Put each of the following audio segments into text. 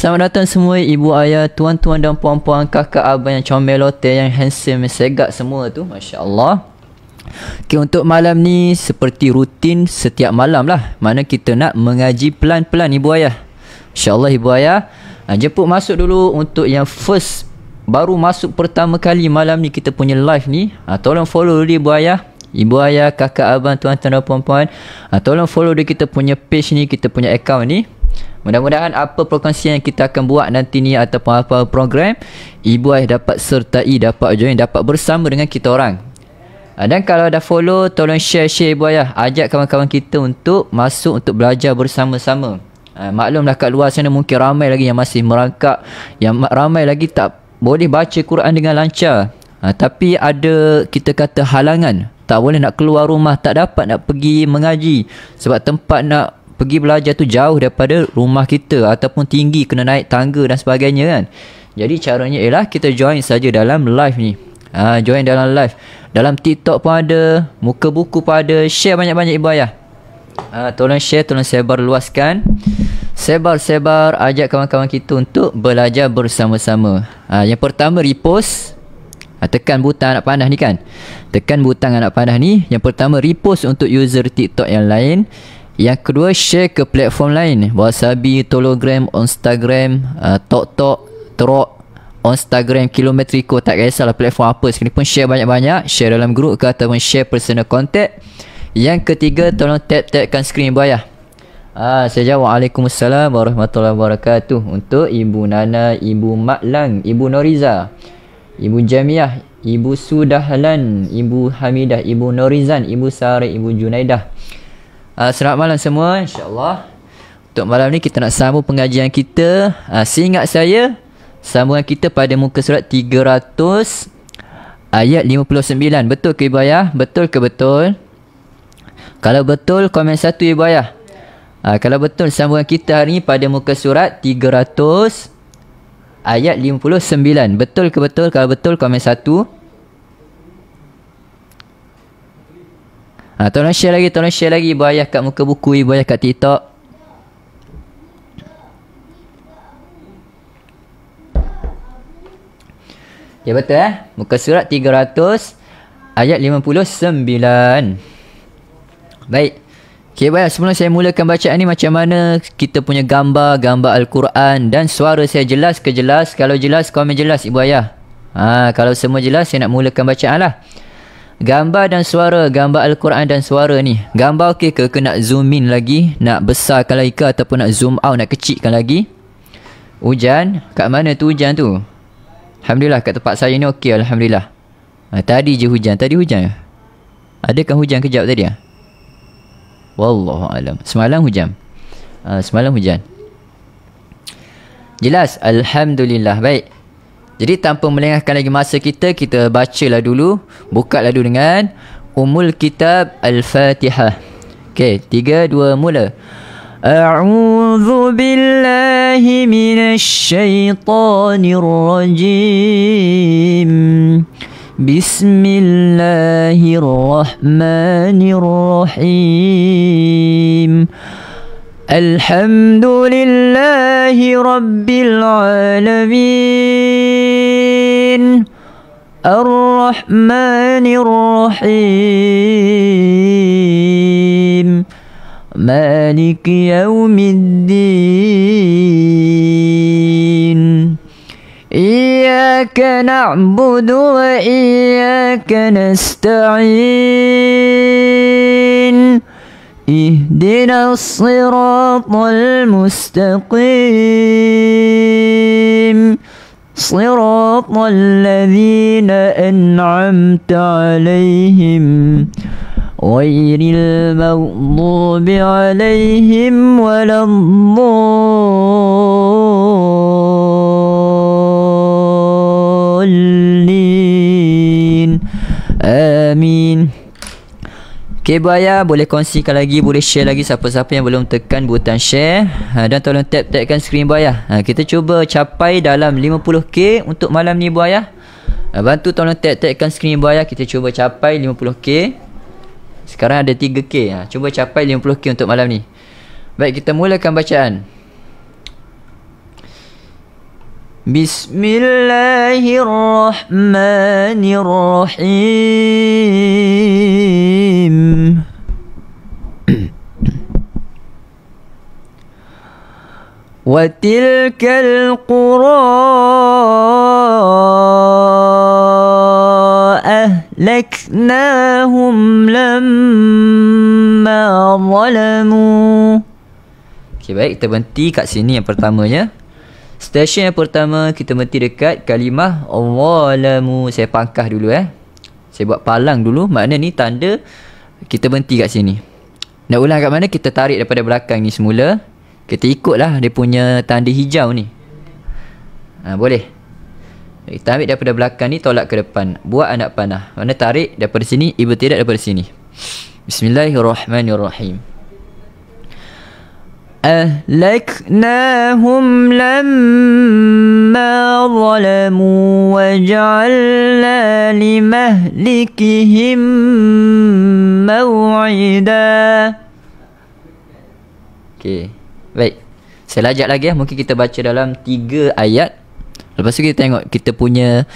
Selamat datang semua ibu ayah, tuan-tuan dan puan-puan, kakak abang yang comel hotel, yang handsome, yang segak semua tu. Masya Allah. Okay, untuk malam ni seperti rutin setiap malam lah, mana kita nak mengaji pelan-pelan ibu ayah. Masya Allah ibu ayah. Jemput masuk dulu untuk yang first, baru masuk pertama kali malam ni kita punya live ni. Tolong follow dulu ibu ayah. Ibu ayah, kakak abang, tuan-tuan dan puan-puan, tolong follow dia kita punya page ni, kita punya account ni. Mudah-mudahan apa perkongsian yang kita akan buat nanti ni ataupun apa program, ibu ayah dapat sertai, dapat join, dapat bersama dengan kita orang. Dan kalau dah follow, tolong share ibu ayah. Ajak kawan-kawan kita untuk masuk untuk belajar bersama-sama. Maklumlah kat luar sana mungkin ramai lagi yang masih merangkak, yang ramai lagi tak boleh baca Quran dengan lancar. Tapi ada kita kata halangan, tak boleh nak keluar rumah, tak dapat nak pergi mengaji sebab tempat nak pergi belajar tu jauh daripada rumah kita ataupun tinggi, kena naik tangga dan sebagainya kan. Jadi caranya ialah kita join saja dalam live ni. Join dalam live. Dalam TikTok pun ada, muka buku pun ada. Share banyak-banyak ibu ayah. Tolong share, tolong sebar luaskan. Sebar-sebar, ajak kawan-kawan kita untuk belajar bersama-sama. Yang pertama repost. Tekan butang anak panah ni kan. Tekan butang anak panah ni. Yang pertama repost untuk user TikTok yang lain. Yang kedua share ke platform lain. Wasabi, Telegram, Instagram, TokTok, Trok, Instagram, Kilometriko, tak kisahlah platform apa sekalipun, share banyak-banyak. Share dalam grup ke ataupun share personal contact. Yang ketiga tolong tap-tapkan skrin ibu ayah. Saya jawab Waalaikumsalam warahmatullahi wabarakatuh. Untuk Ibu Nana, Ibu Maklang, Ibu Noriza, Ibu Jamiah, Ibu Sudahlan, Ibu Hamidah, Ibu Norizan, Ibu Sarah, Ibu Junaidah. Selamat malam semua, insyaAllah. Untuk malam ni kita nak sambung pengajian kita. Seingat saya, sambungan kita pada muka surat 300 ayat 59. Betul ke ibu ayah? Betul ke betul? Kalau betul, komen satu ibu ayah. Kalau betul, sambungan kita hari ni pada muka surat 300 ayat 59. Betul ke betul? Kalau betul, komen satu. Tolong share lagi ibu ayah kat muka buku, ibu ayah kat TikTok. Ya betul muka surat 300 ayat 59. Baik. Okay ibu ayah, sebelum saya mulakan bacaan ni, macam mana kita punya gambar Al-Quran dan suara saya jelas ke jelas? Kalau jelas, komen jelas ibu ayah. Kalau semua jelas, saya nak mulakan bacaan lah. Gambar dan suara, gambar Al-Quran dan suara ni. Gambar okey ke nak zoom in lagi, nak besarkan lagi ke ataupun nak zoom out, nak kecilkan lagi? Hujan, kat mana tu hujan tu? Alhamdulillah kat tempat saya ni okey, alhamdulillah. Tadi je hujan, tadi hujan. Adakah hujan kejap tadi Wallahualam. Semalam hujan. Semalam hujan. Jelas, alhamdulillah. Baik. Jadi tanpa melengahkan lagi masa kita bacalah dulu. Bukalah dulu dengan Ummul Kitab Al-Fatihah. Okey, 3, 2, mula. A'udzu billahi minasy syaithanir rajim. Bismillahirrahmanirrahim. Alhamdulillahi Rabbil Alamin. Ar-Rahmanir Rahim. Maliki Yawmiddin. Iyyaka na'budu wa iyyaka nasta'in. اهدنا الصراط المستقيم صراط الذين أنعمت عليهم غير المغضوب عليهم ولا الضالين آمين. Okay ibu ayah, boleh kongsikan lagi, boleh share lagi siapa-siapa yang belum tekan butang share. Dan tolong tap-tapkan skrin ibu ayah. Kita cuba capai dalam 50k untuk malam ni ibu ayah. Bantu tolong tap-tapkan skrin ibu ayah. Kita cuba capai 50k. Sekarang ada 3k. Cuba capai 50k untuk malam ni. Baik, kita mulakan bacaan. Bismillahirrahmanirrahim. Wa tilkal qura ahlaknahum lamma zalamu. Okay, baik, kita berhenti kat sini yang pertamanya. Stesen yang pertama kita berhenti dekat kalimah zalamu. Saya pangkah dulu Saya buat palang dulu. Makna ni tanda kita berhenti kat sini. Nak ulang kat mana? Kita tarik daripada belakang ni semula. Kita ikutlah dia punya tanda hijau ni. Boleh. Kita ambil daripada belakang ni, tolak ke depan. Buat anak panah. Mana tarik daripada sini, ibtidak daripada sini. Bismillahirrahmanirrahim. Ahlaknahum lamma zalamu wa ja'alna limahlikihim maw'ida. Okay. Baik. Saya lajak lagi Mungkin kita baca dalam 3 ayat. Lepas tu kita tengok kita punya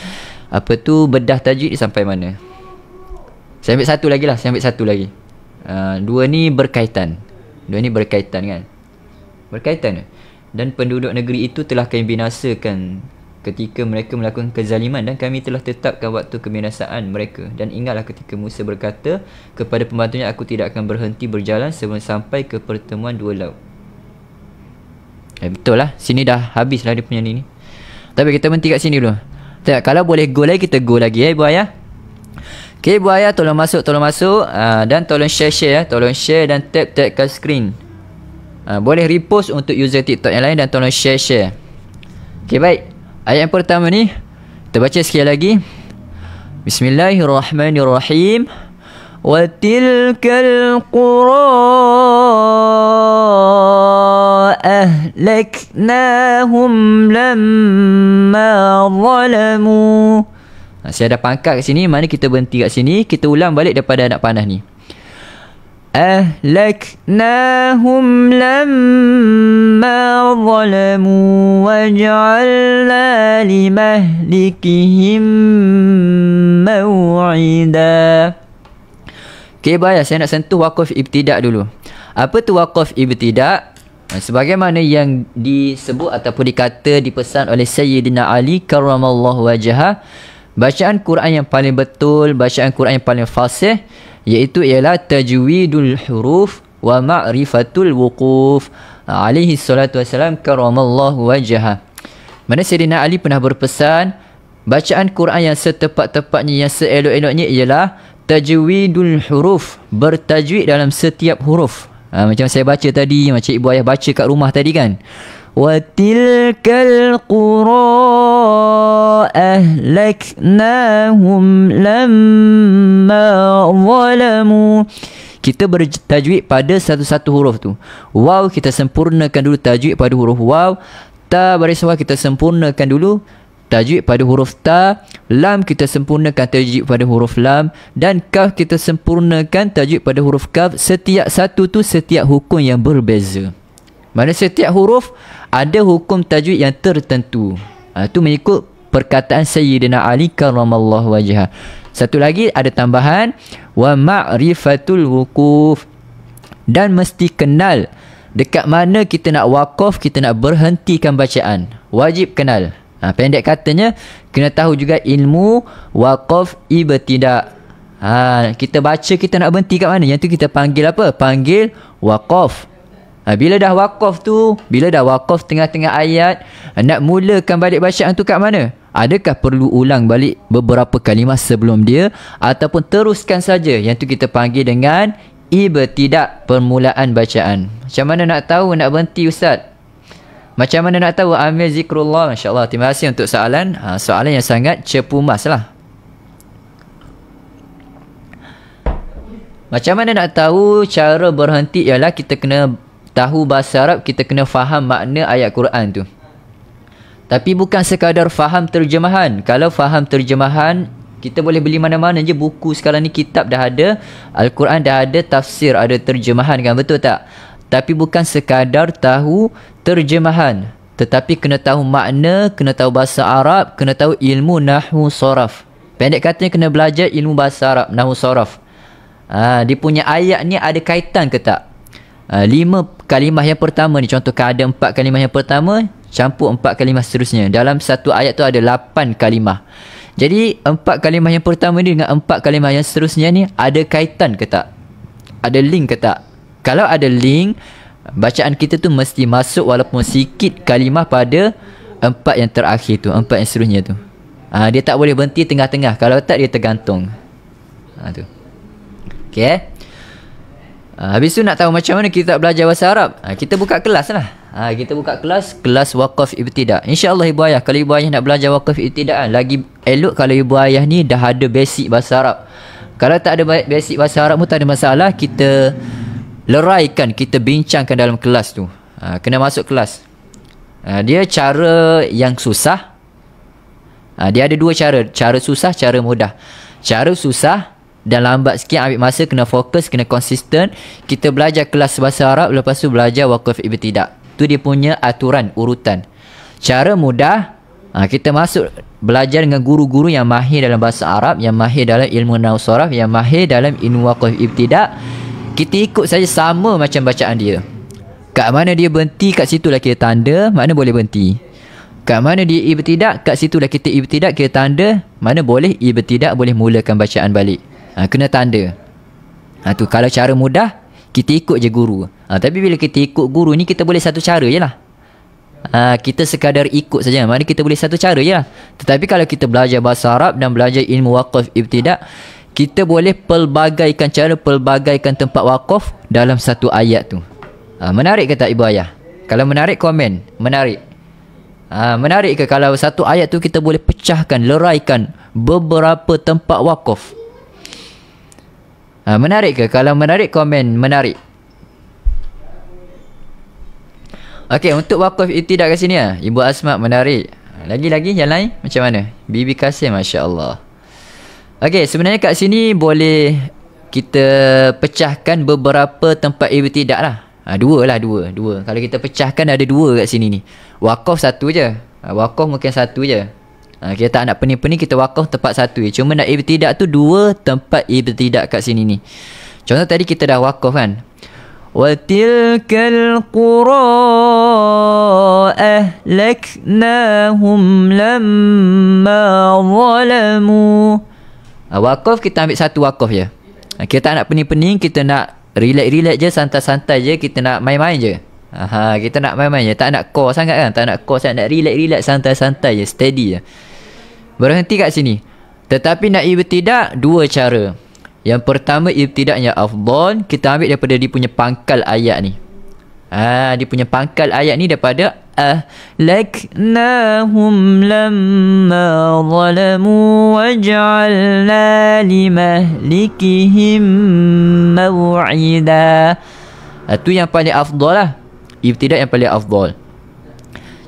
bedah tajwid sampai mana. Saya ambil satu lagi lah. Dua ni berkaitan kan. Berkaitan. Dan penduduk negeri itu telah kami binasakan ketika mereka melakukan kezaliman, dan kami telah tetapkan waktu kebinasaan mereka. Dan ingatlah ketika Musa berkata kepada pembantunya, aku tidak akan berhenti berjalan sebelum sampai ke pertemuan dua laut. Betul lah. Sini dah habis lah dia punya ni. Tapi kita berhenti kat sini dulu. Tengok, kalau boleh go lagi, kita go lagi ibu ayah. Okay, ibu ayah tolong masuk. Dan tolong share. Tolong share dan tap kat screen. Boleh repost untuk user TikTok yang lain, dan tolong share. Okay, baik. Ayat yang pertama ni kita baca sekali lagi. Bismillahirrahmanirrahim. Wa tilkal qura ahlaknahum lamma zalamu. Saya ada pangkat kat sini. Mana kita berhenti kat sini. Kita ulang balik daripada anak panah ni. Ahlaknahum lamma zalamu wa ja'alna limahlikihim maw'ida. Okay, bayar. Saya nak sentuh waqaf ibtidak dulu. Apa tu waqaf ibtidak? Sebagaimana yang disebut ataupun dikata, dipesan oleh Sayyidina Ali karramallahu wajhah, bacaan Quran yang paling betul, bacaan Quran yang paling fasih, iaitu ialah tajwidul huruf wa ma'rifatul wuquf. Alaihi salatu wassalam karramallahu wajhah. Mana Sayyidina Ali pernah berpesan, bacaan Quran yang setepat-tepatnya, yang seelok-eloknya ialah tajwidul huruf, bertajwid dalam setiap huruf. Macam saya baca tadi, macam ibu ayah baca kat rumah tadi kan. Wa tilkal qura ahlaknahum lamma zalamu. Kita bertajwid pada satu-satu huruf tu. Waw kita sempurnakan dulu tajwid pada huruf waw. Ta baris bawah kita sempurnakan dulu tajwid pada huruf ta. Lam kita sempurnakan tajwid pada huruf lam. Dan kaf kita sempurnakan tajwid pada huruf kaf. Setiap satu tu setiap hukum yang berbeza. Mana setiap huruf ada hukum tajwid yang tertentu. Itu mengikut perkataan Sayyidina Ali karramallahu wajhah. Satu lagi ada tambahan, wa ma'rifatul wuquf. Dan mesti kenal dekat mana kita nak waqaf, kita nak berhentikan bacaan. Wajib kenal. Pendek katanya, kena tahu juga ilmu waqaf ibtidak. Kita baca, kita nak berhenti kat mana? Yang tu kita panggil apa? Panggil waqaf. Bila dah waqaf tu, bila dah waqaf tengah-tengah ayat, nak mulakan balik bacaan tu kat mana? Adakah perlu ulang balik beberapa kalimah sebelum dia, ataupun teruskan saja? Yang tu kita panggil dengan ibtidak, permulaan bacaan. Macam mana nak tahu nak berhenti ustaz? Macam mana nak tahu? Ambil zikrullah. Masya Allah. Terima kasih untuk soalan. Soalan yang sangat cepu mas lah. Macam mana nak tahu cara berhenti? Ialah kita kena tahu bahasa Arab, kita kena faham makna ayat Quran tu. Tapi bukan sekadar faham terjemahan. Kalau faham terjemahan, kita boleh beli mana-mana je buku sekarang ni, kitab dah ada, Al-Quran dah ada, tafsir ada, terjemahan kan, betul tak? Tapi bukan sekadar tahu terjemahan. tetapi kena tahu makna, kena tahu bahasa Arab, kena tahu ilmu nahwu saraf. Pendek katanya kena belajar ilmu bahasa Arab, nahwu saraf. Dia punya ayat ni ada kaitan ke tak? 5 kalimah yang pertama ni, contohkan ada 4 kalimah yang pertama, campur 4 kalimah seterusnya. Dalam satu ayat tu ada 8 kalimah. Jadi 4 kalimah yang pertama ni dengan 4 kalimah yang seterusnya ni ada kaitan ke tak? Ada link ke tak? Kalau ada link, bacaan kita tu mesti masuk walaupun sikit kalimah pada 4 yang terakhir tu, 4 yang seterusnya tu. Dia tak boleh berhenti tengah-tengah. Kalau tak, dia tergantung. Tu. Okay. Habis tu nak tahu macam mana kita belajar bahasa Arab, kita buka kelas lah. Kita buka kelas Waqaf Ibtidak. InsyaAllah ibu ayah, kalau ibu ayah nak belajar Waqaf Ibtidak, lagi elok kalau ibu ayah ni dah ada basic bahasa Arab. Kalau tak ada basic bahasa Arab pun tak ada masalah, kita leraikan, kita bincangkan dalam kelas tu. Kena masuk kelas. Dia cara yang susah. Dia ada 2 cara. Cara susah, cara mudah. Cara susah dan lambat sikit, ambil masa, kena fokus, kena konsisten. Kita belajar kelas bahasa Arab, lepas tu belajar Waqaf Ibtidak. Tu dia punya aturan, urutan. Cara mudah, kita masuk belajar dengan guru-guru yang mahir dalam bahasa Arab, yang mahir dalam ilmu nahwu saraf, yang mahir dalam ilmu Waqaf Ibtidak. Kita ikut saja sama macam bacaan dia. Kat mana dia berhenti, kat situlah kita tanda, mana boleh berhenti. Kat mana dia ibtidak, kat situlah kita ibtidak, kita tanda, mana boleh ibtidak, boleh mulakan bacaan balik. Kena tanda. Tu kalau cara mudah, kita ikut je guru. Tapi bila kita ikut guru ni, kita boleh satu cara je lah. Kita sekadar ikut saja. Mana kita boleh satu cara je lah. Tetapi kalau kita belajar bahasa Arab dan belajar ilmu Waqaf Ibtidak, kita boleh pelbagaikan cara, pelbagaikan tempat wakaf dalam satu ayat tu. Menarik ke tak ibu ayah? Kalau menarik, komen. Menarik. Menarik ke kalau satu ayat tu kita boleh pecahkan, leraikan beberapa tempat wakaf? Menarik ke? Kalau menarik, komen menarik. Okey, untuk Waqaf Ibtidak kat sini Ibu Asma menarik. Lagi-lagi yang lain macam mana? Bibi Kasim, masya-Allah. Okey, sebenarnya kat sini boleh kita pecahkan beberapa tempat ibtidak lah. Dua. Kalau kita pecahkan ada 2 kat sini ni. Wakaf satu je. Wakaf mungkin satu je. Kita tak nak pening-pening, kita wakaf tempat satu je. Cuma nak ibtidak tu 2 tempat ibtidak kat sini ni. Contoh tadi kita dah wakaf kan. Wa tilkal qura ahlaknahum lamma zalamu. Wakaf kita ambil satu wakaf je. Kita tak nak pening-pening, kita nak relax-relax je, santai-santai je, kita nak main-main je. Kita nak main-main je, tak nak core sangat kan, tak nak core sangat, nak relax-relax, santai-santai je, steady je. Berhenti kat sini. Tetapi nak ibtidak 2 cara. Yang pertama ibtidaknya afdal, kita ambil daripada dia punya pangkal ayat ni. Dia punya pangkal ayat ni daripada ahlaknahum lamma zalamu waj'alna limahlikihim maw'ida. Tu yang paling afdal lah. Ibtidak yang paling afdal.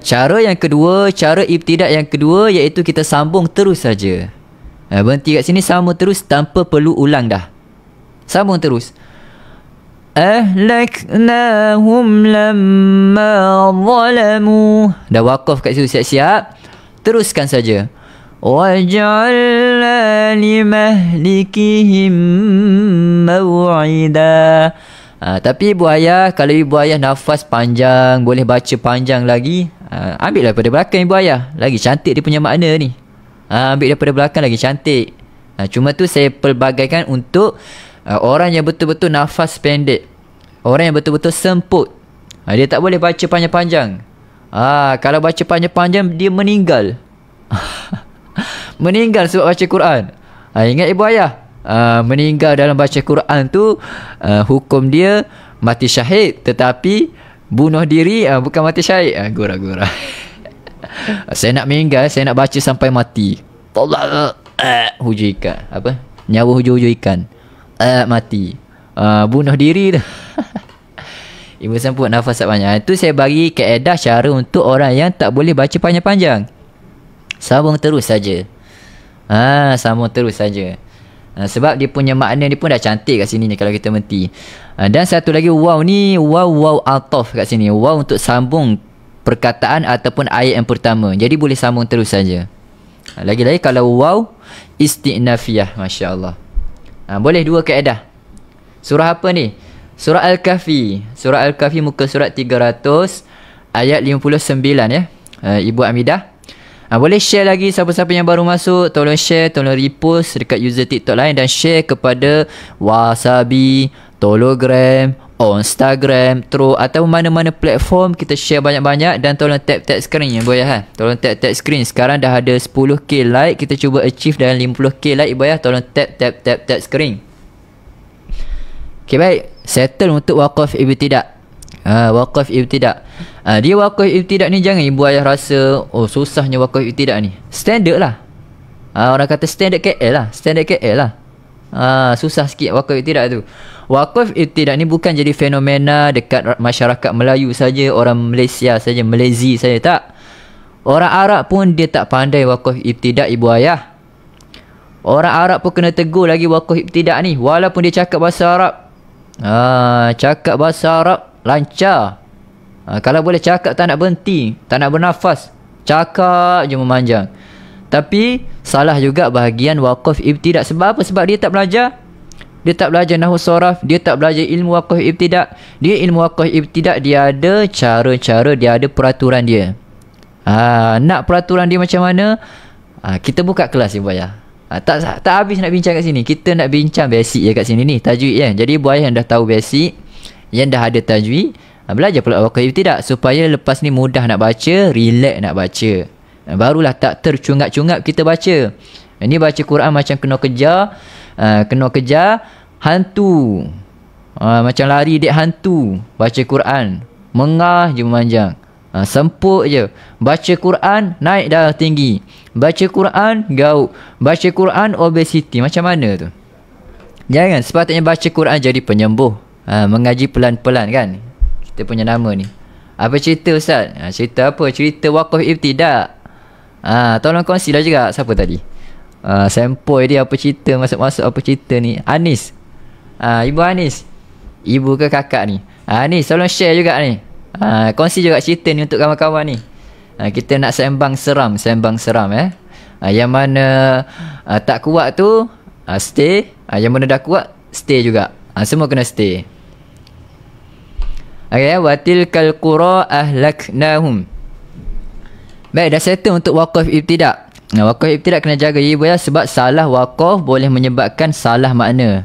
Cara yang kedua, cara ibtidak yang kedua, iaitu kita sambung terus saja. Berhenti kat sini, sambung terus tanpa perlu ulang dah. Sambung terus. Ahlaknahum lamma zalamu. Dah wakaf kat situ, siap-siap. Teruskan saja. Waj'alna limahlikihim maw'ida. Tapi ibu ayah, kalau ibu ayah nafas panjang, boleh baca panjang lagi, ambil daripada belakang ibu ayah. Lagi cantik dia punya makna ni. Ambil daripada belakang lagi cantik. Cuma tu saya pelbagaikan untuk orang yang betul-betul nafas pendek, orang yang betul-betul semput. Dia tak boleh baca panjang-panjang. Kalau baca panjang-panjang, dia meninggal. Meninggal sebab baca Quran. Ingat ibu ayah, meninggal dalam baca Quran tu, hukum dia mati syahid. Tetapi bunuh diri bukan mati syahid. Gora-gora. Saya nak meninggal, saya nak baca sampai mati. Hujung ikan. Apa? Nyawa hujung-hujung ikan. Mati. Bunuh diri tu. Ibu semput nafas tak banyak. Itu saya bagi kaedah cara untuk orang yang tak boleh baca panjang-panjang. Sambung terus saja. Sambung terus saja. Sebab dia punya makna ni pun dah cantik kat sini ni kalau kita berhenti. Dan satu lagi waw ni, waw ataf kat sini. Waw untuk sambung perkataan ataupun ayat yang pertama. Jadi boleh sambung terus saja. Lagi-lagi kalau waw istinafiyah, masya-Allah. Boleh dua kaedah. Surah apa ni? Surah Al-Kahfi. Surah Al-Kahfi muka surat 300 ayat 59 ya. Ibu Amidah. Boleh share lagi siapa-siapa yang baru masuk. Tolong share, tolong repost dekat user TikTok lain dan share kepada Wasabi, Telegram, Instagram, Tro atau mana-mana platform. Kita share banyak-banyak dan tolong tap screen ya boy ya. Tolong tap screen. Sekarang dah ada 10k like. Kita cuba achieve dalam 50k like boy ya. Tolong tap screen. Okay, baik. Settle untuk waqaf ibtidak. Waqaf ibtidak. Dia waqaf ibtidak ni jangan ibu ayah rasa susahnya waqaf ibtidak ni. Standard lah. Orang kata standard KL lah. Standard KL lah. Susah sikit waqaf ibtidak tu. Waqaf ibtidak ni bukan jadi fenomena dekat masyarakat Melayu saja, orang Malaysia saja, Malaysia saja, tak. Orang Arab pun dia tak pandai waqaf ibtidak ibu ayah. Orang Arab pun kena tegur lagi waqaf ibtidak ni walaupun dia cakap bahasa Arab. Cakap bahasa Arab lancar. Kalau boleh cakap tak nak berhenti, tak nak bernafas, cakap je memanjang. Tapi salah juga bahagian waqaf ibtidak. Sebab apa? Sebab dia tak belajar. Dia tak belajar nahwu saraf, dia tak belajar ilmu waqaf ibtidak. Dia ilmu waqaf ibtidak dia ada cara-cara, dia ada peraturan dia. Nak peraturan dia macam mana? Kita buka kelas ibu ayah. Tak habis nak bincang kat sini. Kita nak bincang basic je kat sini ni, tajwid kan. Jadi ibu ayah yang dah tahu basic, yang dah ada tajwid, belajar pula waqaf ibtidak supaya lepas ni mudah nak baca, relax nak baca. Barulah tak tercungap-cungap kita baca. Ini baca Quran macam kena kejar hantu. Macam lari dek hantu. Baca Quran mengah je memanjang. Sempuk je. Baca Quran naik darah tinggi. Baca Quran gauk. Baca Quran obesiti. Macam mana tu? Jangan. Sepatutnya baca Quran jadi penyembuh. Mengaji pelan-pelan kan. Kita punya nama ni. Apa cerita Ustaz? Cerita apa? Cerita waqaf ibtidak. Tolong kongsilah juga. Siapa tadi? Sempoi dia apa cerita, masuk-masuk apa cerita ni. Anis. Ibu Anis. Ibu ke kakak ni? Anis tolong share juga ni. Kongsi juga cerita ni untuk kawan-kawan ni. Kita nak sembang seram yang mana tak kuat tu stay. Yang mana dah kuat stay juga. Semua kena stay. Okay, watilkal qura ahlaknahum. Baik, dah settle untuk waqaf ibtidak. Waqaf ibtidak kena jaga ibu ya, sebab salah waqaf boleh menyebabkan salah makna.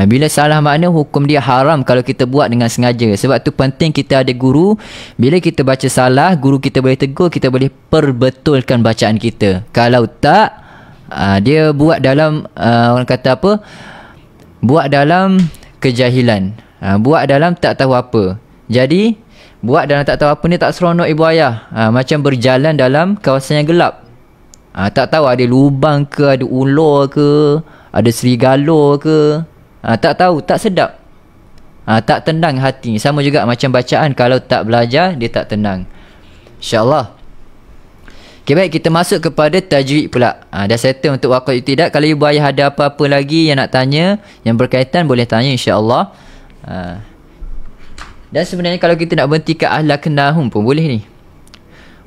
Bila salah makna, hukum dia haram kalau kita buat dengan sengaja. Sebab tu penting kita ada guru. Bila kita baca salah, guru kita boleh tegur, kita boleh perbetulkan bacaan kita. Kalau tak, dia buat dalam orang kata apa? Buat dalam kejahilan. Buat dalam tak tahu apa. Jadi buat dalam tak tahu apa ni tak seronok ibu ayah. Macam berjalan dalam kawasan yang gelap. Tak tahu ada lubang ke, ada ular ke, ada serigala ke. Tak tahu, tak sedap. Tak tenang hati. Sama juga macam bacaan, kalau tak belajar dia tak tenang. InsyaAllah. Okay, baik, kita masuk kepada tajwid pula. Dah settle untuk waqaf ibtidak. Kalau ibu ayah ada apa-apa lagi yang nak tanya, yang berkaitan, boleh tanya insyaAllah. Dan sebenarnya kalau kita nak berhenti ke ahlaknahum pun boleh ni.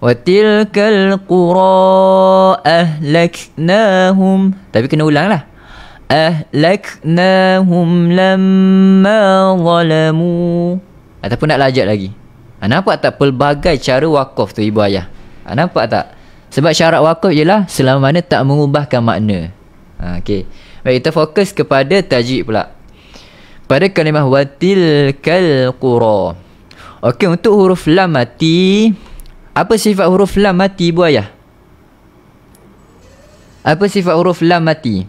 Watilkal qura ahlaknahum. Tapi kena ulang lah. Ahlaknahum lamma zalamu. Ataupun nak lajak lagi. Nampak tak pelbagai cara waqaf tu ibu ayah? Nampak tak? Sebab syarat waqaf ialah selama mana tak mengubahkan makna. Okey. Baik, kita fokus kepada tajwid pula. Pada kalimah watilkal qura. Okey, untuk huruf lam mati, apa sifat huruf lam mati ibu ayah? Apa sifat huruf lam mati?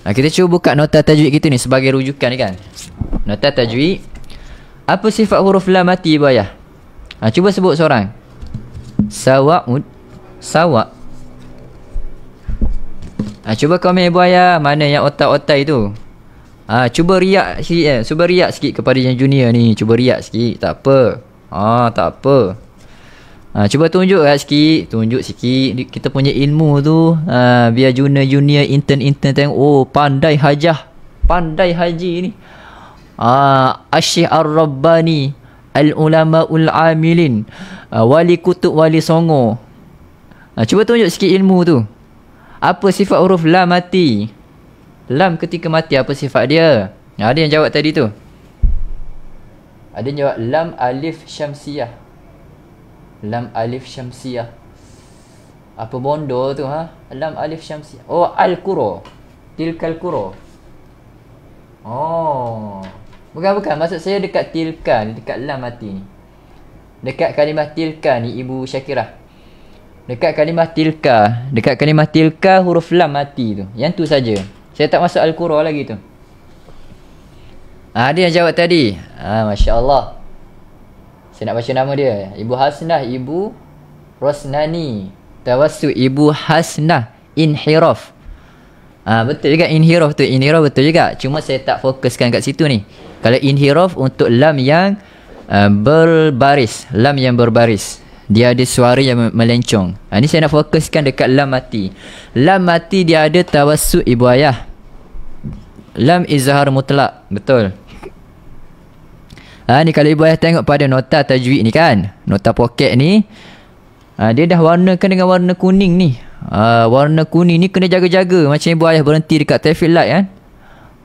Kita cuba buka nota tajwid kita ni sebagai rujukan ni kan. Nota tajwid. Apa sifat huruf lam mati ibu ayah? Cuba sebut seorang. Sawa'ud. Sawa'. Cuba komen ibu ayah mana yang otak-otak itu. Cuba riak sikit Cuba riak sikit kepada yang junior ni. Cuba riak sikit. Tak apa. Tak apa. Cuba tunjuk sikit. Tunjuk sikit kita punya ilmu tu. Biar junior, intern tengok. Oh, pandai hajah. Pandai haji ni. Asyih ar-Rabbani. al-ulama'ul amilin, wali kutub wali songo. Cuba tunjuk sikit ilmu tu. Apa sifat huruf lam mati? Lam ketika mati apa sifat dia? Ada yang jawab tadi tu. Ada yang jawab lam alif syamsiyah. Lam alif syamsiyah. Apa bondo tu ha? Lam alif syamsiyah. Oh, al-qura. Tilkal qura. Oh. Bukan. Maksud saya dekat tilka, dekat lam mati ni. Dekat kalimah tilka ni Ibu Syakirah. Dekat kalimah tilka huruf lam mati tu. Yang tu saja. Saya tak masuk al-qura lagi tu. Ada yang jawab tadi. Masya-Allah. Saya nak baca nama dia. Ibu Hasnah, Ibu Rosnani. Tawassut Ibu Hasnah. Inhiraf. Betul juga inhiraf tu. Inhiraf betul juga. Cuma saya tak fokuskan kat situ ni. Kalau inhiraf untuk lam yang berbaris. Lam yang berbaris. Dia ada suara yang melencong. Ni saya nak fokuskan dekat lam mati. Lam mati dia ada tawassut ibu ayah. Lam izhar mutlak. Betul. Ni kalau ibu ayah tengok pada nota tajwid ni kan. Nota poket ni. Dia dah warnakan dengan warna kuning ni. Warna kuning ni kena jaga-jaga. Macam ibu ayah berhenti dekat traffic light kan.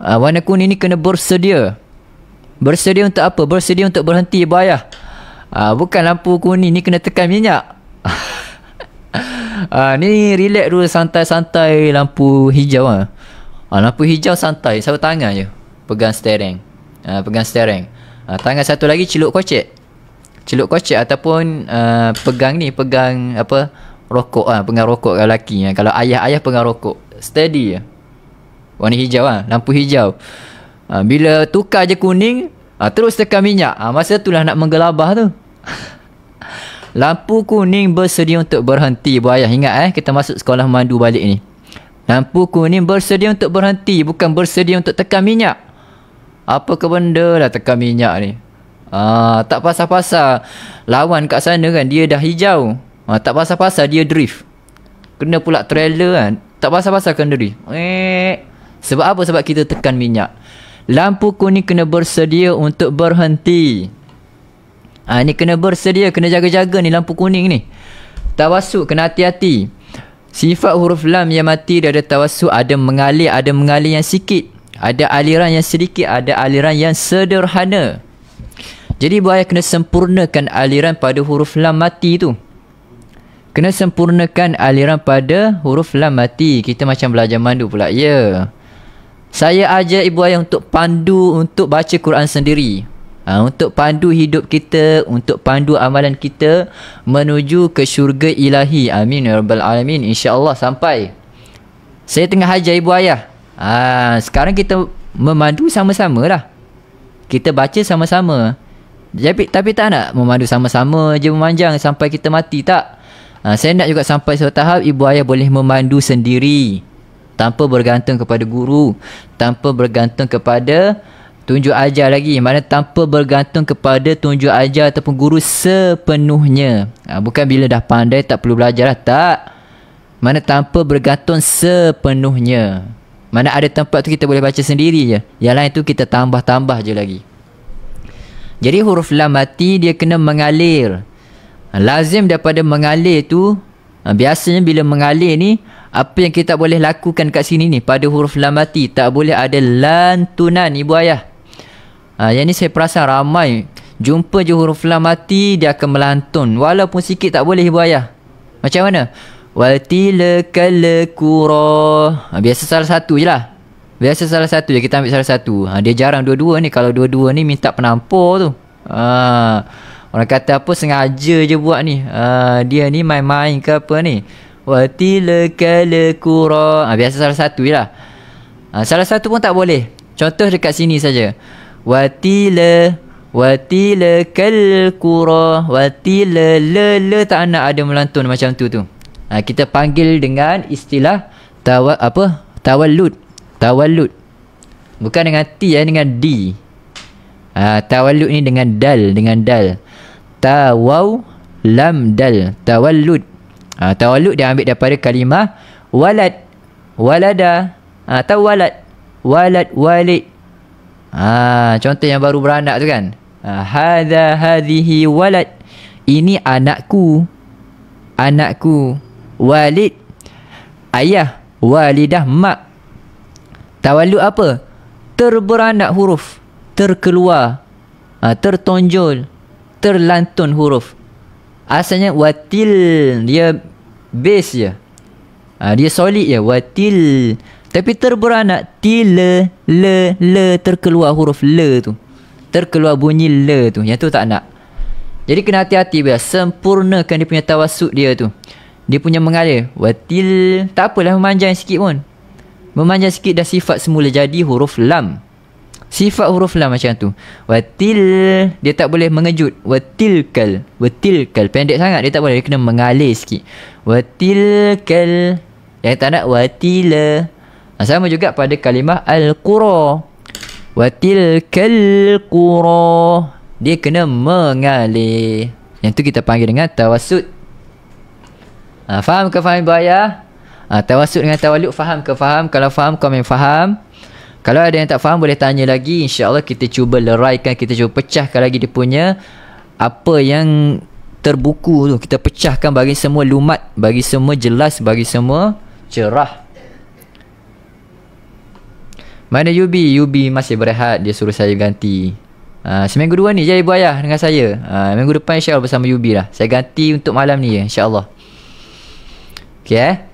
Warna kuning ni kena bersedia. Bersedia untuk apa? Bersedia untuk berhenti ibu ayah. Bukan lampu kuning ni kena tekan minyak. Ni relax dulu, santai-santai. Lampu hijau lampu hijau santai, sapu tangan je. Pegang steering. Tangan satu lagi celuk kocek. Ataupun pegang apa, rokok. Pegang rokok kalau lelaki. Kalau ayah pegang rokok. Steady je. Warna hijau lampu hijau. Bila tukar je kuning, terus tekan minyak. Masa itulah nak menggelabah tu. Lampu kuning bersedia untuk berhenti. Bu ayah ingat kita masuk sekolah memandu balik ni. Lampu kuning bersedia untuk berhenti, bukan bersedia untuk tekan minyak. Apa ke benda lah tekan minyak ni. Tak pasal-pasal lawan kat sana kan, dia dah hijau. Tak pasal-pasal dia drift. Kena pula trailer kan. Tak pasal-pasal kena drift. Sebab apa? Sebab kita tekan minyak. Lampu kuning kena bersedia untuk berhenti. Ni kena bersedia, kena jaga-jaga ni lampu kuning ni. Tawassut kena hati-hati. Sifat huruf lam yang mati dia ada tawassut, ada mengalir yang sikit, ada aliran yang sedikit, ada aliran yang sederhana. Jadi ibu ayah kena sempurnakan aliran pada huruf lam mati tu. Kena sempurnakan aliran pada huruf lam mati. Kita macam belajar mandu pula. Saya ajar ibu ayah untuk pandu untuk baca Quran sendiri. Untuk pandu hidup kita, untuk pandu amalan kita menuju ke syurga ilahi. Amin ya rabbal alamin. InsyaAllah sampai. Saya tengah ajar ibu ayah. Sekarang kita memandu sama-sama lah. Kita baca sama-sama. Tapi tak nak memandu sama-sama je memanjang sampai kita mati, tak. Saya nak juga sampai suatu tahap ibu ayah boleh memandu sendiri, tanpa bergantung kepada guru, tanpa bergantung kepada tunjuk ajar lagi. Mana tanpa bergantung kepada tunjuk ajar ataupun guru sepenuhnya. Bukan bila dah pandai tak perlu belajar lah. Tak. Mana tanpa bergantung sepenuhnya. Mana ada tempat tu kita boleh baca sendiri je. Yang lain tu kita tambah-tambah je lagi. Jadi huruf lam mati dia kena mengalir. Lazim daripada mengalir tu, biasanya bila mengalir ni, apa yang kita boleh lakukan kat sini ni pada huruf lam mati, tak boleh ada lantunan ibu ayah. Yang ni saya perasan ramai jumpa je huruf lam mati dia akan melantun. Walaupun sikit tak boleh ibu ayah. Macam mana? Watilakal qura. Biasa salah satu je lah. Biasa salah satu je, kita ambil salah satu. Dia jarang dua-dua ni. Kalau dua-dua ni minta penampur tu. Orang kata apa, sengaja je buat ni. Dia ni main-main ke apa ni. Watilakal qura. Biasa salah satu je lah. Salah satu pun tak boleh. Contoh dekat sini saja. Watilakal qura. Le tak nak ada melantun macam tu. Kita panggil dengan istilah tawallud. Bukan dengan T, dengan D. Tawallud ni dengan dal, tawaw lam dal, tawallud. Tawallud dia ambil daripada kalimah walada. Tahu walad, walid. Contoh yang baru beranak tu kan. Hadha hadhihi walad. Ini anakku. Anakku. Walid, ayah. Walidah, mak. Tawallud apa? Terberanak huruf. Terkeluar. Tertonjol. Terlantun huruf. Asalnya watil. Dia base je. Dia solid je. Watil. Tapi terberanak. Tila. Le. Terkeluar huruf le tu. Terkeluar bunyi le tu. Yang tu tak nak. Jadi kena hati-hati biar. Sempurnakan dia punya tawassut dia tu. Dia punya mengalir. Watil. Tak apalah memanjang sikit pun. Memanjang sikit dah sifat semula jadi huruf lam. Sifat huruf lam macam tu. Watil. Dia tak boleh mengejut. Watilkal. Watilkal. Pendek sangat. Dia tak boleh. Dia kena mengalir sikit. Watilkal. Yang tak nak watila. Sama juga pada kalimah al-qura. Watilkal qura. Dia kena mengalir. Yang tu kita panggil dengan tawassut. Faham ke faham Ibu Ayah? Tawassut dengan tawallud, faham ke faham? Kalau faham, komen faham. Kalau ada yang tak faham, boleh tanya lagi. InsyaAllah kita cuba leraikan, kita cuba pecahkan lagi dia punya apa yang terbuku tu. Kita pecahkan bagi semua lumat, bagi semua jelas, bagi semua cerah. Mana Yubi? Yubi masih berehat. Dia suruh saya ganti. Seminggu dua ni je Ibu Ayah dengan saya. Minggu depan insyaAllah bersama Yubi lah. Saya ganti untuk malam ni insyaAllah. Okay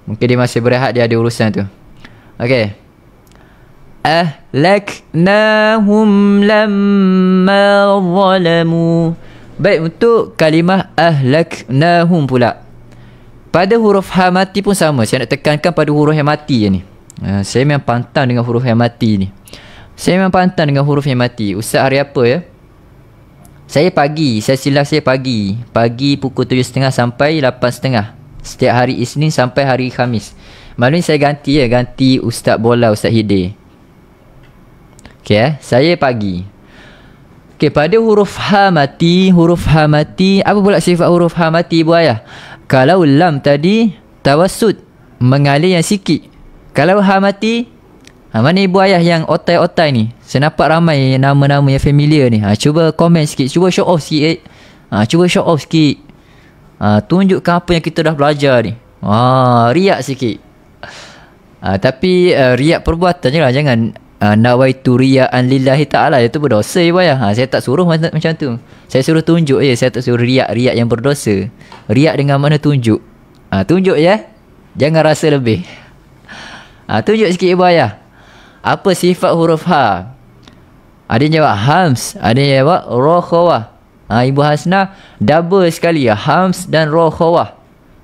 mungkin dia masih berehat, dia ada urusan tu. Okay. Ahlaknahum lamma zalamu. Baik, untuk kalimah ahlaknahum pula. Pada huruf ha mati pun sama. Saya nak tekankan pada huruf yang mati je ni. Saya memang pantang dengan huruf yang mati ni. Saya memang pantang dengan huruf yang mati. Ustaz hari apa ya? Saya pagi. Saya silap saya pagi. Pagi pukul 7.30 sampai 8.30. Setiap hari Isnin sampai hari Khamis. Maklum saya ganti ya. Ganti Ustaz Bola, Ustaz Hidayah. Okay saya pagi. Okay, pada huruf ha mati. Huruf ha mati. Apa pula sifat huruf ha mati Ibu Ayah? Kalau lam tadi tawassut, mengalir yang sikit. Kalau ha mati, mana Ibu Ayah yang otai-otai ni? Saya nampak ramai nama-nama yang familiar ni. Cuba komen sikit. Cuba show off sikit. Cuba show off sikit. Tunjukkan apa yang kita dah belajar ni. Riak sikit. Tapi riak perbuatan je lah. Jangan nawaitu riya'an lillahi ta'ala. Itu berdosa Ibu Ayah. Saya tak suruh macam tu. Saya suruh tunjuk je. Saya tak suruh riak yang berdosa. Riak dengan mana tunjuk. Tunjuk je. Jangan rasa lebih. Tunjuk sikit Ibu Ayah. Apa sifat huruf ha? Ada yang jawab hams. Ada yang jawab rokhawah. Ibu Hasnah double sekali. Hams dan rokhawah.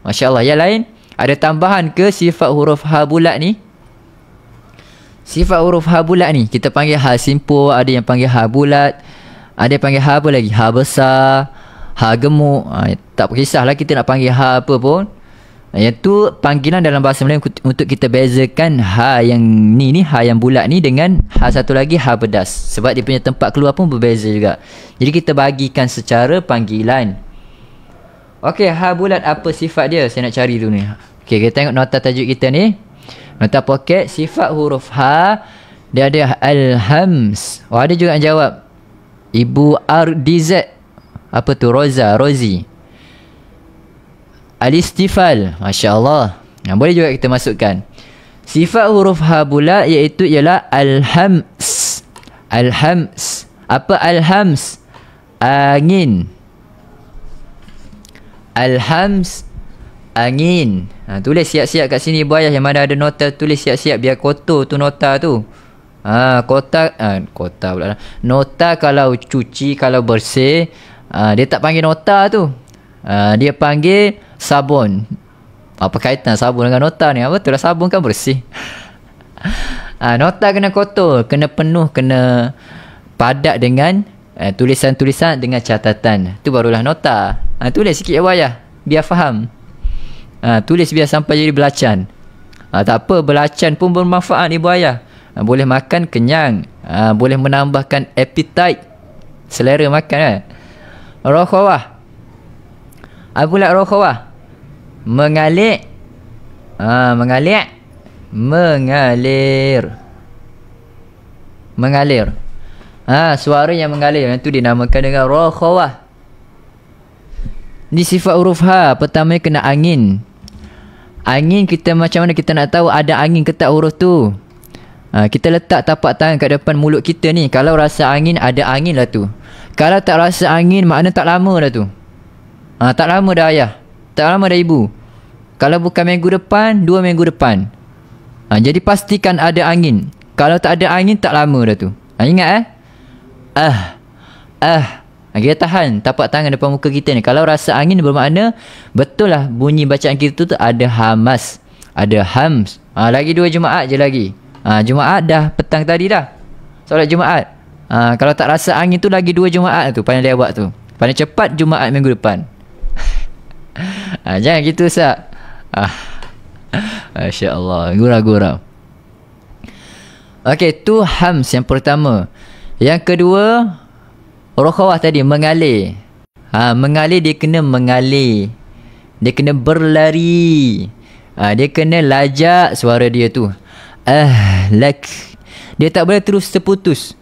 Masya Allah. Yang lain ada tambahan ke sifat huruf ha bulat ni? Sifat huruf ha bulat ni kita panggil ha simpul. Ada yang panggil ha bulat. Ada yang panggil ha apa lagi? Ha besar, ha gemuk. Tak kisahlah kita nak panggil ha apa pun. Yang tu panggilan dalam bahasa Melayu untuk kita bezakan ha yang ni ha yang bulat ni dengan ha satu lagi ha pedas. Sebab dia punya tempat keluar pun berbeza juga. Jadi kita bagikan secara panggilan. Okey, ha bulat apa sifat dia? Saya nak cari dulu ni. Okey, kita tengok nota tajuk kita ni. Nota poket, sifat huruf ha dia ada al-hams. Ada juga yang jawab. Ibu RDZ. Apa tu? Rozi. Al-istifal. Masya Allah. Boleh juga kita masukkan. Sifat huruf ha bulat iaitu ialah al-hams. Al-hams. Apa al-hams? Angin. Al-hams. Angin. Tulis siap-siap kat sini Ibu Ayah. Yang mana ada nota tulis siap-siap. Biar kotor tu nota tu. Kotak pula lah. Nota kalau cuci, kalau bersih, dia tak panggil nota tu. Dia panggil sabun. Apa kaitan sabun dengan nota ni? Betul lah, sabun kan bersih. Nota kena kotor, kena penuh, kena padat dengan tulisan-tulisan dengan catatan. Tu barulah nota. Tulis sikit Ibu Ayah biar faham. Tulis biar sampai jadi belacan. Tak apa, belacan pun bermanfaat Ibu Ayah. Boleh makan kenyang. Boleh menambahkan appetite, selera makan. Rokhawah. Apa pula rokhawah? Mengalir. Mengalir. Suara yang mengalir, yang tu dinamakan dengan rokhawah. Ni sifat huruf ha. Pertama kena angin. Angin kita macam mana kita nak tahu ada angin ke tak huruf tu? Kita letak tapak tangan kat depan mulut kita ni. Kalau rasa angin, ada angin lah tu. Kalau tak rasa angin, makna tak lama dah tu. Tak lama dah ayah. Tak lama dah ibu. Kalau bukan minggu depan, 2 minggu depan. Jadi pastikan ada angin. Kalau tak ada angin, tak lama dah tu. Ingat kita tahan tapak tangan depan muka kita ni. Kalau rasa angin bermakna betul lah bunyi bacaan kita tu ada hamas, ada hams. Lagi 2 Jumaat je lagi. Jumaat dah petang tadi dah, solat Jumaat. Kalau tak rasa angin tu lagi 2 Jumaat tu, paling lewat tu. Paling cepat Jumaat minggu depan. Jangan gitu Ustaz. Masya Allah, gurau-gurau. Okey, tu hams yang pertama. Yang kedua, rokhawah tadi, mengalir. Mengalir dia kena mengalir. Dia kena berlari. Dia kena lajak suara dia tu. Lak. Dia tak boleh terus terputus.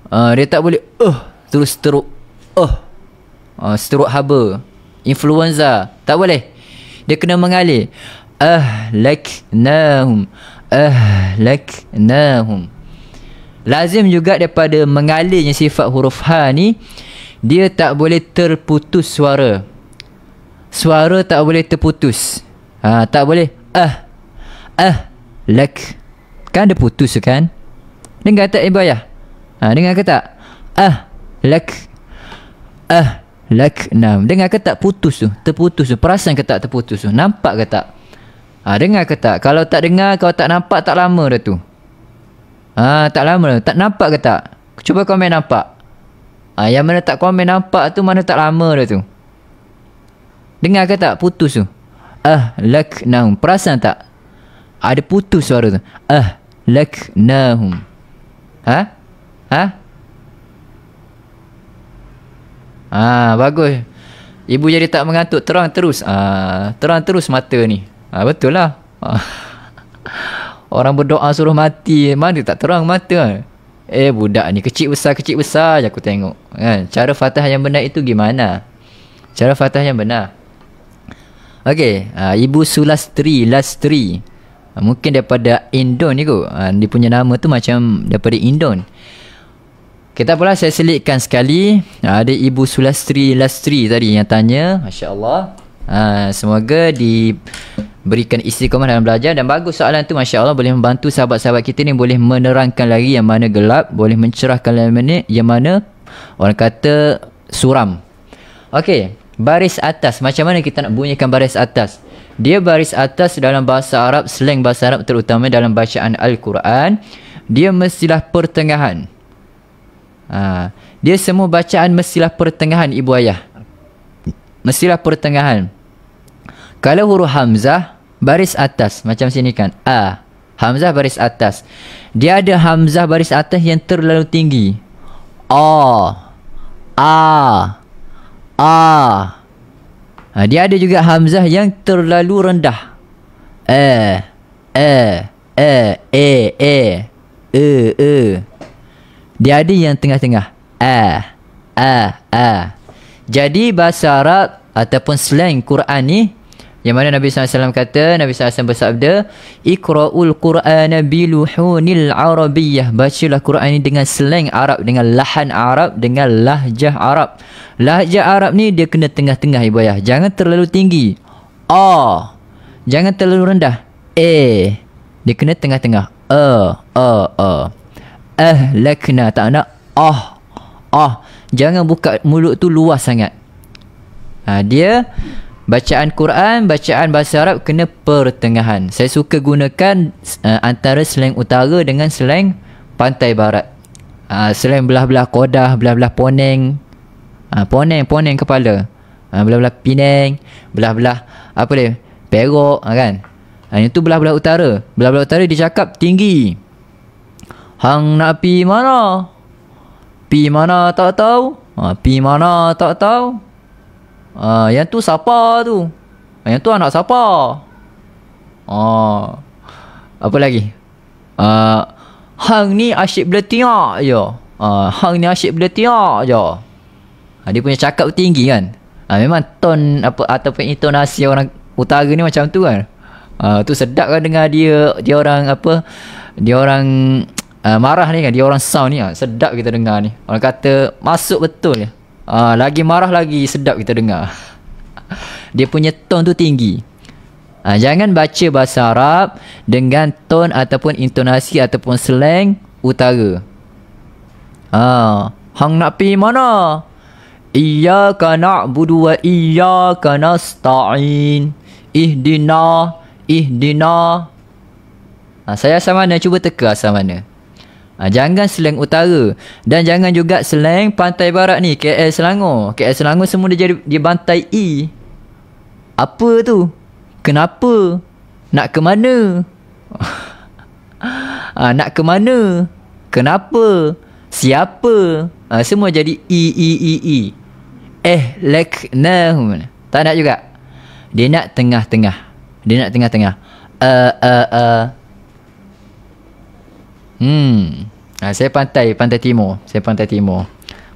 Dia tak boleh terus teruk. Stroke haba, influenza, tak boleh. Dia kena mengalir. Ahlaknahum. Lazim juga daripada mengalirnya sifat huruf ha ni, dia tak boleh terputus suara. Suara tak boleh terputus. Tak boleh lak. Kan dia putus kan? Dengar tak ibu ayah? Dengar ke tak? Lak. Laknam. Dengar ke tak putus tu? Terputus tu. Perasan ke tak terputus tu? Nampak ke tak? Dengar ke tak? Kalau tak dengar, kalau tak nampak, tak lama dah tu. Tak lama dah. Tak nampak ke tak? Cuba komen nampak. Yang mana tak komen nampak tu, mana tak lama dah tu. Dengar ke tak? Putus tu. Laknam. Perasan tak? Ada putus suara tu. Laknahum. Bagus. Ibu jadi tak mengantuk. Terang terus. Terang terus mata ni. Betul lah. Orang berdoa suruh mati, mana tak terang mata. Budak ni kecil besar je aku tengok kan. Cara Fatihah yang benar itu gimana? Cara Fatihah yang benar. Okey, Ibu Sulastri, Lastri. Mungkin daripada Indon ni kot. Dia punya nama tu macam daripada Indon. Kita pula saya selitkan sekali. Ada Ibu Sulastri Lastri tadi yang tanya. Masya Allah. Semoga diberikan istiqamah dalam belajar. Dan bagus soalan tu, Masya Allah. Boleh membantu sahabat-sahabat kita ni. Boleh menerangkan lagi yang mana gelap. Boleh mencerahkan yang mana orang kata suram. Okey, baris atas. Macam mana kita nak bunyikan baris atas? Dia baris atas dalam bahasa Arab, slang bahasa Arab, terutama dalam bacaan Al-Quran, dia mestilah pertengahan. Dia semua bacaan mestilah pertengahan, ibu ayah. Mestilah pertengahan. Kalau huruf hamzah, baris atas. Macam sini kan. Hamzah baris atas. Dia ada hamzah baris atas yang terlalu tinggi. Dia ada juga hamzah yang terlalu rendah. Dia ada yang tengah-tengah. Jadi bahasa Arab ataupun slang Quran ni, yang mana Nabi SAW kata, Nabi SAW bersabda, Iqra'ul Qur'ana biluhunil Arabiyyah. Bacalah Quran ni dengan slang Arab, dengan lahan Arab, dengan lahjah Arab. Lahjah Arab ni dia kena tengah-tengah, ibu ayah. Jangan terlalu tinggi. Jangan terlalu rendah. Dia kena tengah-tengah. Lakna, tak nak jangan buka mulut tu luas sangat. Dia bacaan Quran, bacaan bahasa Arab kena pertengahan. Saya suka gunakan antara slang utara dengan slang pantai barat. Slang belah-belah Kodah, belah-belah Poneng. Poneng kepala. Belah-belah Penang, belah-belah apa dia? Perak kan. Yang tu belah-belah utara. Belah-belah utara dia cakap tinggi. Hang nak pi mana? Pi mana tak tahu. Pi mana tak tahu. Yang tu siapa tu? Yang tu anak siapa? Apa lagi? Hang ni asyik beletiak je. Hang ni asyik beletiak je. Dia punya cakap tinggi kan. Memang ton apa ataupun intonasi orang utara ni macam tu kan. Tu sedap kan dengar dia orang apa, dia orang marah ni kan, dia orang sound ni sedap kita dengar ni. Orang kata masuk betul je. Lagi marah lagi sedap kita dengar. Dia punya ton tu tinggi. Jangan baca bahasa Arab dengan ton ataupun intonasi ataupun slang utara. Hang nak pergi mana? Iyyaka na'budu wa iyyaka nasta'in. Ihdina. Saya asal mana? Cuba teka asal mana. Jangan slang utara. Dan jangan juga slang pantai barat ni, KL Selangor. KL Selangor semua dia bantai I. Apa tu? Kenapa? Nak ke mana? Nak ke mana? Kenapa? Siapa? Semua jadi I. Leknahum. Tak nak juga. Dia nak tengah-tengah. Saya pantai timur.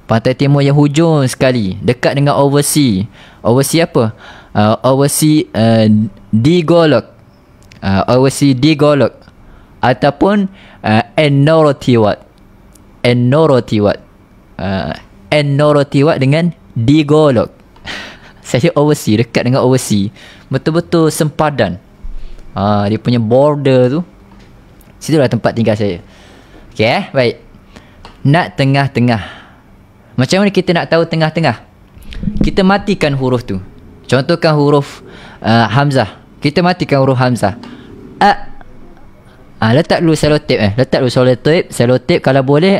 Pantai timur yang hujung sekali, dekat dengan overseas. Overseas apa? Overseas Digolok. Overseas Digolok ataupun Ennorotiwat. Ennorotiwat dengan Digolok. Saya overseas, dekat dengan overseas. Betul-betul sempadan. Dia punya border tu. Situlah tempat tinggal saya. Okey, baik. Nak tengah-tengah. Macam mana kita nak tahu tengah-tengah? Kita matikan huruf tu. Contohkan huruf Hamzah. Kita matikan huruf Hamzah. Letak dulu selotip. Kalau boleh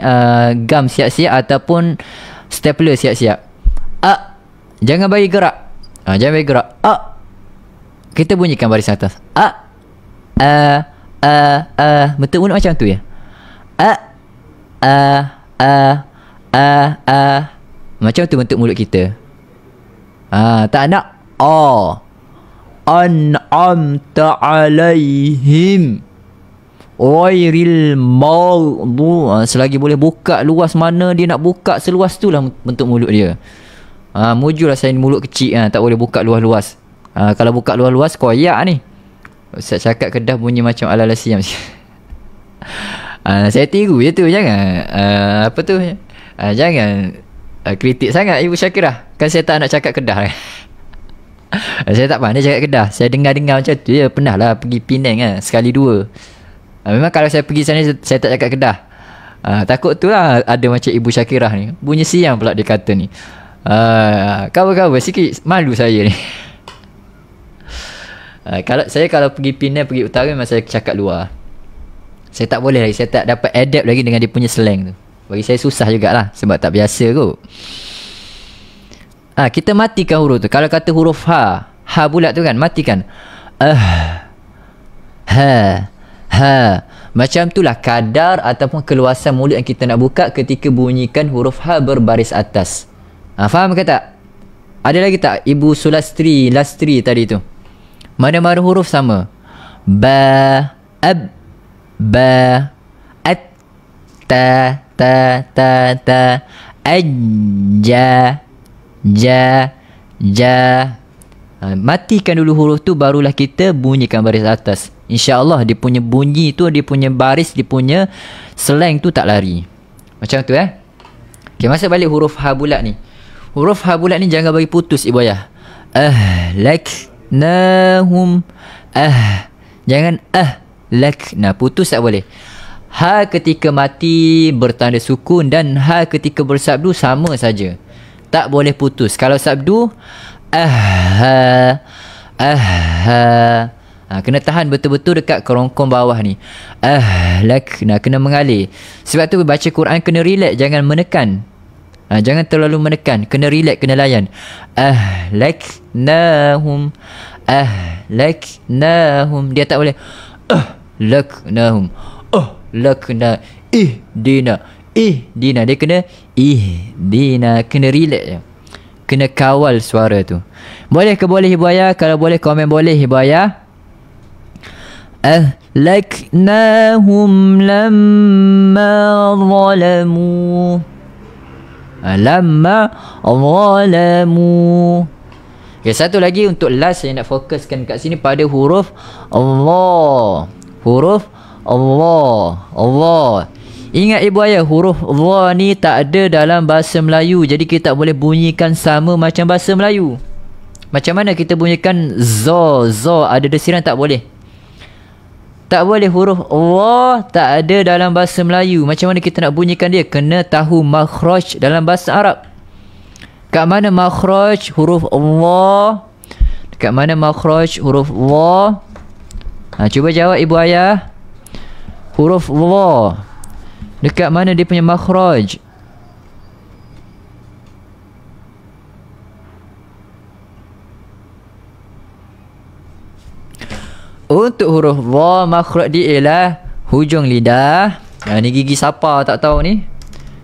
gam siap-siap ataupun stapler siap-siap. Jangan bagi gerak. Kita bunyikan barisan atas. Betul mulut macam tu ya. Macam tu bentuk mulut kita. Tak nak an'amta alaihim ghairil maghdu. Selagi boleh buka luas mana dia nak buka, seluas tu lah bentuk mulut dia. Mujurlah saya mulut kecil tak boleh buka luas-luas. Kalau buka luas-luas koyak ni. Ustaz cakap Kedah bunyi macam ala-ala Siam. Saya tiru je tu. Jangan apa tu, jangan kritik sangat Ibu Syakirah. Kan saya tak nak cakap Kedah. Saya tak pandai cakap Kedah. Saya dengar-dengar macam tu je. Pernah lah pergi Penang sekali dua. Memang kalau saya pergi sana saya tak cakap Kedah. Takut tu lah ada macam Ibu Syakirah ni, bunyi Siam pula dia kata ni. Cover sikit, malu saya ni. Kalau pergi Penang, pergi utara, memang saya cakap luar. Saya tak boleh lagi, saya tak dapat adapt lagi dengan dia punya slang tu. Bagi saya susah jugalah sebab tak biasa kot. Kita matikan huruf tu. Kalau kata huruf ha bulat tu kan, matikan. Macam itulah kadar ataupun keluasan mulut yang kita nak buka ketika bunyikan huruf ha berbaris atas. Faham ke tak? Ada lagi tak Ibu Sulastri, Lastri tadi tu? Mana-mana huruf sama. Ba, ab, ba, at, ta, ajja, ja. Matikan dulu huruf tu, barulah kita bunyikan baris atas. InsyaAllah dia punya bunyi tu, dia punya baris, dia punya slang tu tak lari. Macam tu Okay, masuk balik huruf ha bulat ni. Huruf ha bulat ni jangan bagi putus Ibu Ayah. Laknahum. Jangan lakna, putus tak boleh. Ha ketika mati bertanda sukun dan ha ketika bersabdu sama saja. Tak boleh putus. Kalau sabdu kena tahan betul-betul dekat kerongkong bawah ni. Lakna, kena mengalir. Sebab tu baca Quran kena relax, jangan menekan. Jangan terlalu menekan, kena relax, kena layan. Laknahum. Laknahum. Dia tak boleh laknahum. Lakna. Ihdina. Dia kena ihdina. Kena relax je. Kena kawal suara tu. Boleh ke boleh Ibu Ayah? Kalau boleh komen boleh Ibu Ayah. أهلكناهم لما ظلموا. Lama zalamu. Okay, satu lagi untuk last saya nak fokuskan kat sini pada huruf Allah. Huruf Allah. Allah. Ingat ibu ayah, huruf Allah ni tak ada dalam bahasa Melayu. Jadi kita tak boleh bunyikan sama macam bahasa Melayu. Macam mana kita bunyikan zo, zo ada desiran, tak boleh. Tak boleh, huruf Allah tak ada dalam bahasa Melayu. Macam mana kita nak bunyikan dia? Kena tahu makhraj dalam bahasa Arab. Kat mana makhraj huruf Allah? Dekat mana makhraj huruf Allah? Cuba jawab ibu ayah. Huruf Allah, dekat mana dia punya makhraj? Untuk huruf Dha, makhraj dia ialah hujung lidah. Ni gigi siapa tak tahu ni?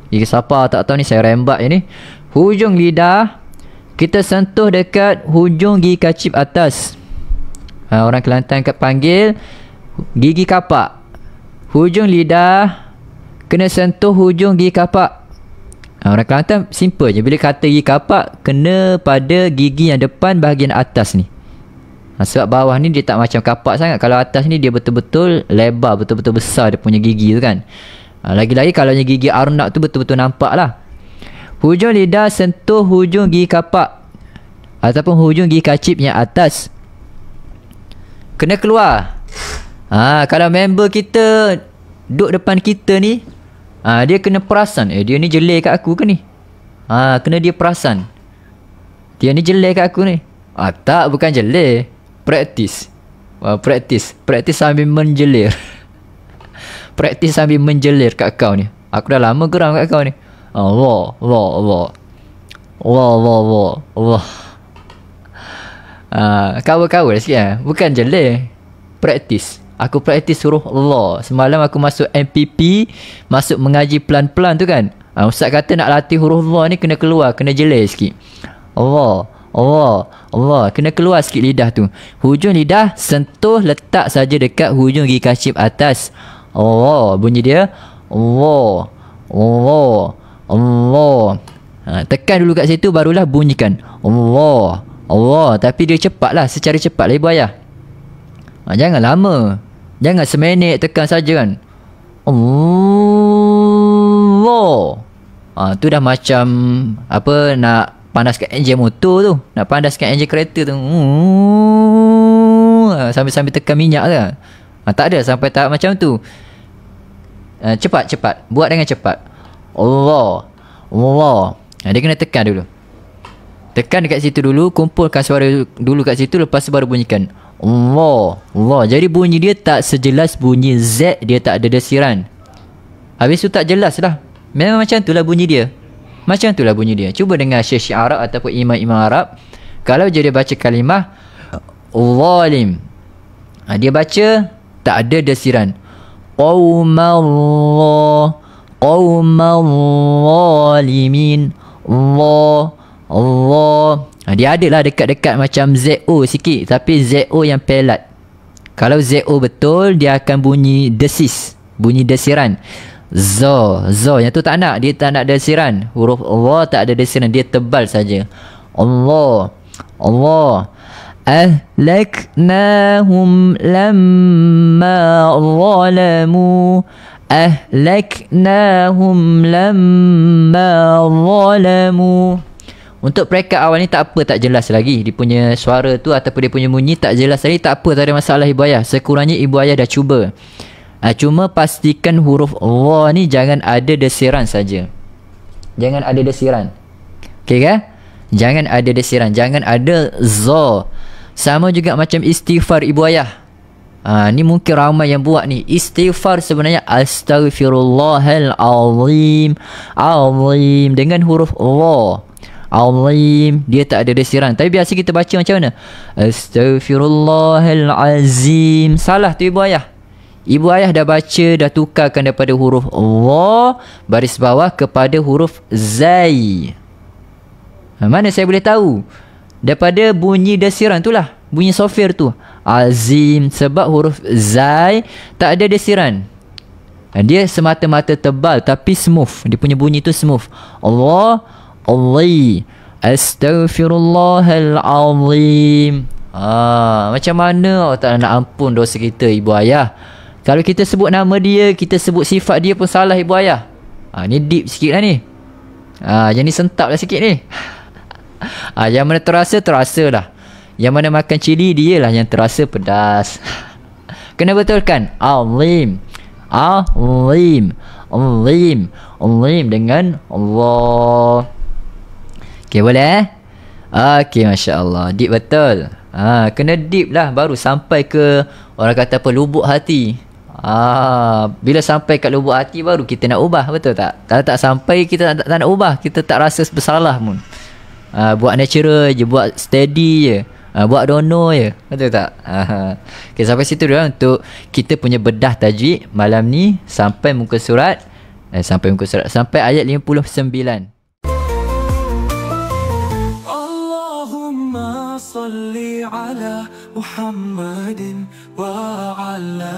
Gigi siapa tak tahu ni, saya rembat je ni. Hujung lidah kita sentuh dekat hujung gigi kacip atas. Orang Kelantan panggil gigi kapak. Hujung lidah kena sentuh hujung gigi kapak. Orang Kelantan simple je. Bila kata gigi kapak, kena pada gigi yang depan bahagian atas ni. Sebab bawah ni dia tak macam kapak sangat. Kalau atas ni dia betul-betul lebar, betul-betul besar dia punya gigi tu kan. Lagi-lagi kalau gigi arnab tu betul-betul nampak lah. Hujung lidah sentuh hujung gigi kapak ataupun hujung gigi kacip yang atas, kena keluar. Kalau member kita duduk depan kita ni, dia kena perasan, dia ni jelek kat aku ke ni? Kena dia perasan, dia ni jelek kat aku ni. Tak, bukan jelek. Praktis. Praktis sambil menjelir. Praktis sambil menjelir kat kau ni. Aku dah lama geram kat kau ni. Allah, Allah, Allah. Allah, Allah, Allah, Allah. Kawal-kawal sikit lah. Bukan jelir. Praktis. Aku praktis huruf Allah. Semalam aku masuk MPP, masuk mengaji pelan-pelan tu kan. Ustaz kata nak latih huruf Allah ni kena keluar, kena jelir sikit. Allah, Allah, Allah. Kena keluar sikit lidah tu. Hujung lidah sentuh, letak saja dekat hujung gigi kacip atas. Allah. Bunyi dia Allah, Allah, Allah. Tekan dulu kat situ, barulah bunyikan Allah, Allah. Tapi dia cepatlah, secara cepatlah ibu ayah. Jangan lama. Jangan seminit tekan saja kan. Allah. Tu dah macam apa, nak pandaskan enjin motor tu, nak pandaskan enjin kereta tu. Sambil-sambil tekan minyak tu. Tak ada sampai tahap macam tu. Cepat. Buat dengan cepat. Allah, Allah. Dia kena tekan dulu. Tekan dekat situ dulu, kumpulkan suara dulu kat situ, lepas tu baru bunyikan Allah, Allah. Jadi bunyi dia tak sejelas bunyi Z, dia tak ada desiran. Habis tu tak jelas lah. Memang macam tu lah bunyi dia. Macam tu lah bunyi dia. Cuba dengar syekh Arab ataupun imam-imam Arab. Kalau dia baca kalimah zalim, dia baca tak ada desiran. Qawmallah, qawmallalimin, Allah, Allah. Dia ada lah dekat-dekat macam ZO sikit, tapi ZO yang pelat. Kalau ZO betul, dia akan bunyi desis, bunyi desiran. Zo, zo yang tu tak nak, dia tak nak desiran. Huruf Allah tak ada desiran, dia tebal saja. Allah, Allah. Ahlaknahum lamma zalamu, ahlaknahum lamma zalamu. Untuk perekat awal ni tak apa, tak jelas lagi dia punya suara tu ataupun dia punya bunyi tak jelas lagi, tak apa, tak ada masalah ibu ayah. Sekurangnya ibu ayah dah cuba. Cuma pastikan huruf Allah ni jangan ada desiran saja. Jangan ada desiran. Okey kan? Jangan ada desiran, jangan ada za. Sama juga macam istighfar ibu ayah. Ni mungkin ramai yang buat ni. Istighfar sebenarnya astaghfirullahalazim, azim dengan huruf Allah. Azim, dia tak ada desiran. Tapi biasa kita baca macam mana? Astaghfirullahalazim. Salah tu ibu ayah. Ibu ayah dah baca, dah tukarkan daripada huruf Allah baris bawah kepada huruf Zai. Mana saya boleh tahu? Daripada bunyi desiran tu lah, bunyi sofir tu. azim. Sebab huruf zai tak ada desiran. Dia semata-mata tebal tapi smooth. Dia punya bunyi tu smooth. Allah, Allah, astaghfirullahalazim. Macam mana Allah Ta'ala nak ampun dosa kita, ibu ayah? Kalau kita sebut nama dia, kita sebut sifat dia pun salah, ibu ayah. Ni deep sikit lah ni. Yang ni sentap lah sikit ni. Yang mana terasa, terasa lah. Yang mana makan cili, dia lah yang terasa pedas. Kena betulkan. Azim, Azim, Azim, Azim dengan Allah. Okay, boleh Okay, Masya Allah. Deep betul. Kena deep lah baru sampai ke orang kata apa, lubuk hati. Bila sampai kat lubuk hati baru kita nak ubah, betul tak? Kalau tak sampai kita tak nak ubah, kita tak rasa bersalah pun. Buat natural je, buat steady je, buat dono je, betul tak? Okay, sampai situ dulu untuk kita punya bedah tajwid malam ni sampai muka surat sampai ayat 59. Allahumma salli ala Muhammadin wa ala